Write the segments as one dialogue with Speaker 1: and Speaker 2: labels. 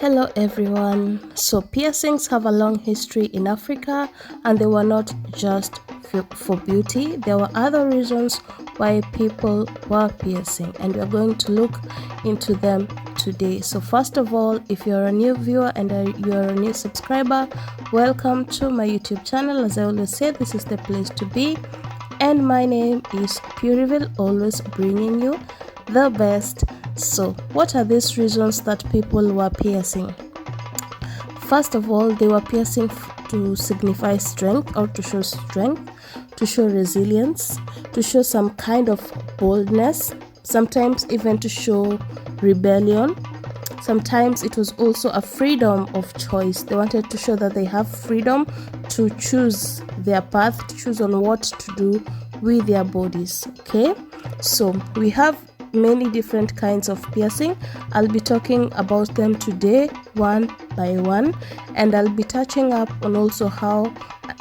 Speaker 1: Hello everyone. So piercings have a long history in Africa and they were not just for beauty. There were other reasons why people were piercing and we are going to look into them today. So first of all, if you're a new viewer and you're a new subscriber, welcome to my YouTube channel. As I always say, this is the place to be. And my name is Puriville, always bringing you the best. So what are these reasons that people were piercing? First of all, they were piercing to signify strength or to show strength, to show resilience, to show some kind of boldness, sometimes even to show rebellion. Sometimes it was also a freedom of choice. They wanted to show that they have freedom to choose their path, to choose on what to do with their bodies. Okay, so we have many different kinds of piercing. I'll be talking about them today one by one, and I'll be touching up on also how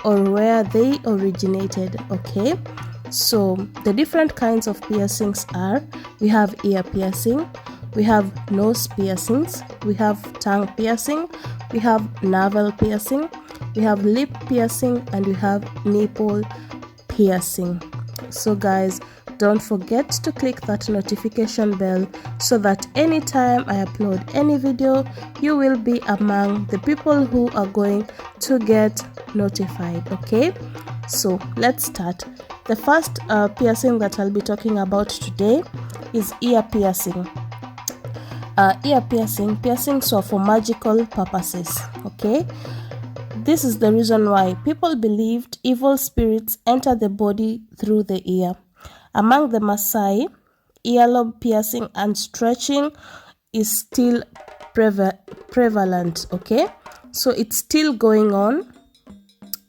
Speaker 1: or where they originated. Okay, so the different kinds of piercings are: we have ear piercing, we have nose piercings, we have tongue piercing, we have navel piercing, we have lip piercing, and we have nipple piercing. So guys, don't forget to click that notification bell so that anytime I upload any video, you will be among the people who are going to get notified. Okay, so let's start. The first piercing that I'll be talking about today is ear piercing. Ear piercings are for magical purposes. Okay, this is the reason why people believed evil spirits enter the body through the ear. Among the Maasai, earlobe piercing and stretching is still prevalent. Okay, so it's still going on.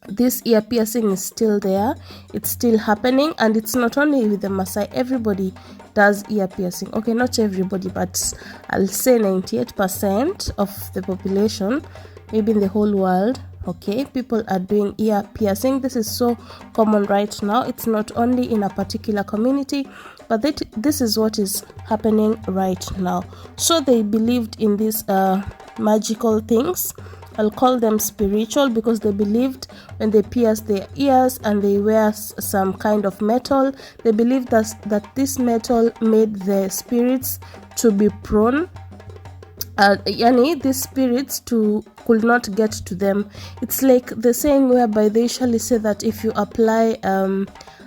Speaker 1: This ear piercing is still there, it's still happening, and it's not only with the Maasai. Everybody does ear piercing. Okay, not everybody, but I'll say 98% of the population, maybe in the whole world. Okay, people are doing ear piercing. This is so common right now. It's not only in a particular community, but this is what is happening right now. So they believed in these magical things. I'll call them spiritual because they believed when they pierce their ears and they wear some kind of metal, they believed that this metal made the spirits to be prone. These spirits could not get to them. It's like the saying whereby they usually say that if you apply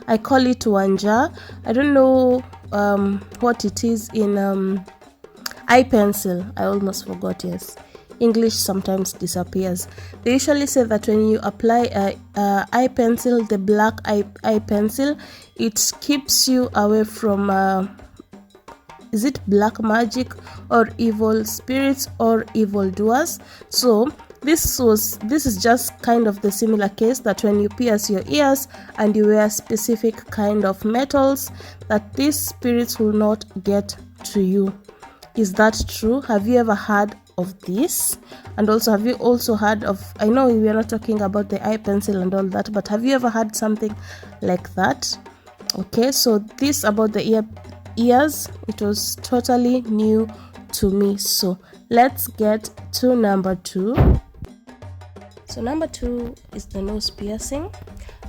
Speaker 1: I call it wanja, I don't know what it is in eye pencil. I almost forgot. Yes, English sometimes disappears. They usually say that when you apply eye pencil, the black eye pencil, it keeps you away from is it black magic or evil spirits or evil doers. So this is just kind of the similar case, that when you pierce your ears and you wear specific kind of metals, that these spirits will not get to you. Is that true? Have you ever heard of this? And also, have you also heard of, I know we are not talking about the eye pencil and all that, but have you ever had something like that? Okay, so this about the ears, it was totally new to me. So let's get to number 2. So number 2 is the nose piercing.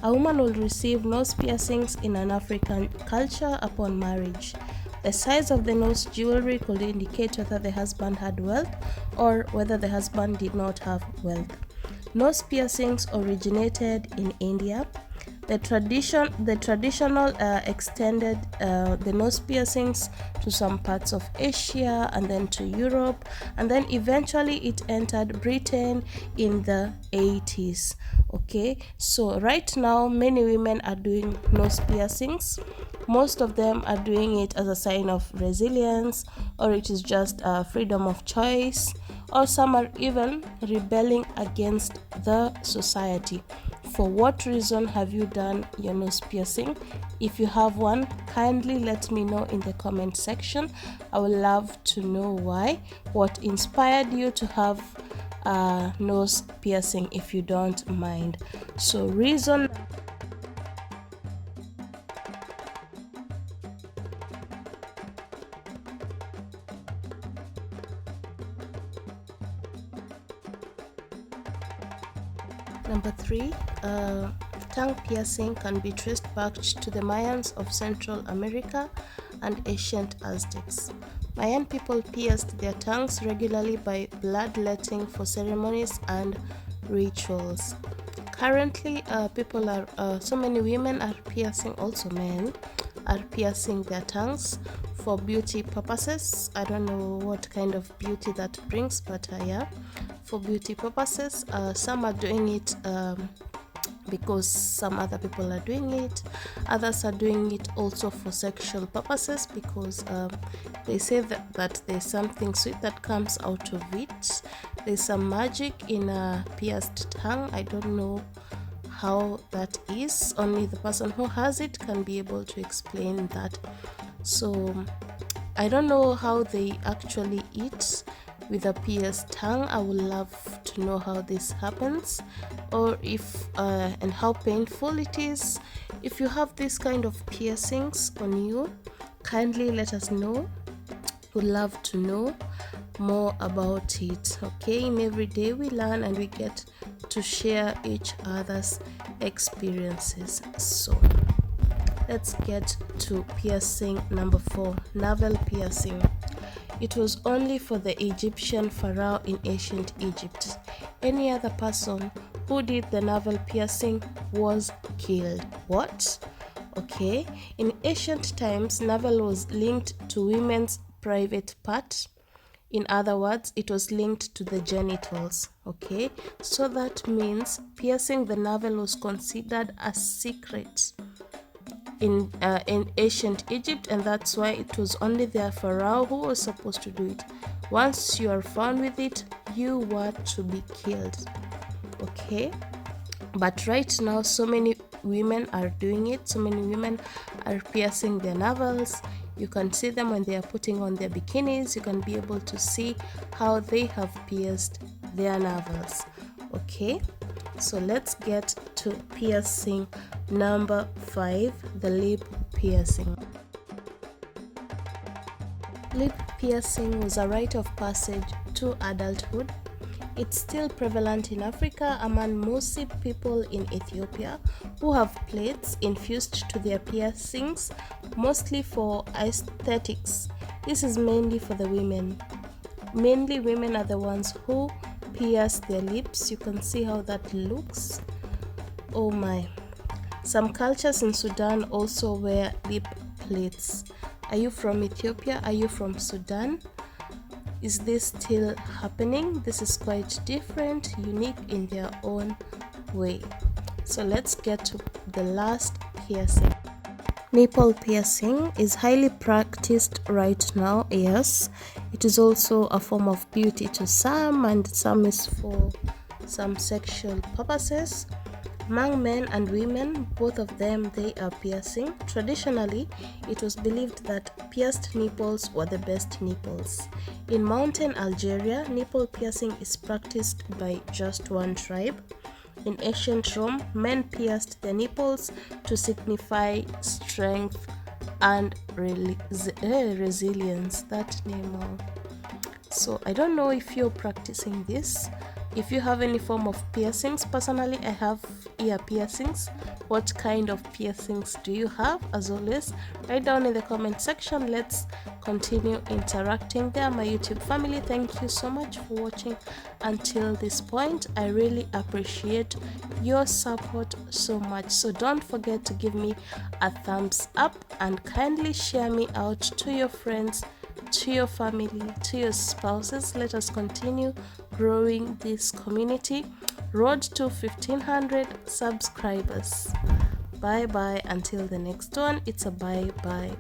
Speaker 1: A woman will receive nose piercings in an African culture upon marriage. The size of the nose jewelry could indicate whether the husband had wealth or whether the husband did not have wealth. Nose piercings originated in India. The traditional extended the nose piercings to some parts of Asia and then to Europe, and then eventually it entered Britain in the 80s. Okay, so right now many women are doing nose piercings. Most of them are doing it as a sign of resilience, or it is just freedom of choice, or some are even rebelling against the society. For what reason have you done your nose piercing? If you have one, kindly let me know in the comment section. I would love to know why. What inspired you to have a nose piercing, if you don't mind. So reason Number 3, tongue piercing can be traced back to the Mayans of Central America and ancient Aztecs. Mayan people pierced their tongues regularly by bloodletting for ceremonies and rituals. Currently, so many women are piercing, also men are piercing their tongues for beauty purposes. I don't know what kind of beauty that brings, but yeah, for beauty purposes. Some are doing it because some other people are doing it. Others are doing it also for sexual purposes because they say that there's something sweet that comes out of it. There's some magic in a pierced tongue. I don't know how that is. Only the person who has it can be able to explain that. So I don't know how they actually eat with a pierced tongue. I would love to know how this happens, or if and how painful it is. If you have this kind of piercings on you, kindly let us know. Would love to know more about it. Okay, in every day we learn and we get to share each other's experiences. So let's get to piercing number 4, navel piercing. It was only for the Egyptian pharaoh in ancient Egypt. Any other person who did the navel piercing was killed. What? Okay, in ancient times, navel was linked to women's private part. In other words, it was linked to the genitals. Okay, so that means piercing the navel was considered a secret in ancient Egypt, and that's why it was only the pharaoh who was supposed to do it. Once you are found with it, you were to be killed. Okay, but right now so many women are doing it. So many women are piercing their navels. You can see them when they are putting on their bikinis. You can be able to see how they have pierced their navels. Okay, so let's get to piercing number 5, the lip piercing. Lip piercing was a rite of passage to adulthood. It's still prevalent in Africa among Musi people in Ethiopia who have plates infused to their piercings, mostly for aesthetics. This is mainly for the women. Mainly women are the ones who pierce their lips. You can see how that looks. Oh my. Some cultures in Sudan also wear lip plates. Are you from Ethiopia? Are you from Sudan? Is this still happening? This is quite different, unique in their own way. So let's get to the last piercing. Nipple piercing is highly practiced right now. Yes, it is also a form of beauty to some, and some is for some sexual purposes. Among men and women, both of them, they are piercing. Traditionally, it was believed that pierced nipples were the best nipples. In mountain Algeria, nipple piercing is practiced by just one tribe. In ancient Rome, men pierced their nipples to signify strength and resilience. That name. So I don't know if you're practicing this. If you have any form of piercings, personally I have ear piercings. What kind of piercings do you have? As always, write down in the comment section. Let's continue interacting there. My YouTube family, thank you so much for watching until this point. I really appreciate your support so much. So don't forget to give me a thumbs up and kindly share me out to your friends, to your family, to your spouses. Let us continue growing this community. Road to 1500 subscribers. Bye bye until the next one. It's a bye bye.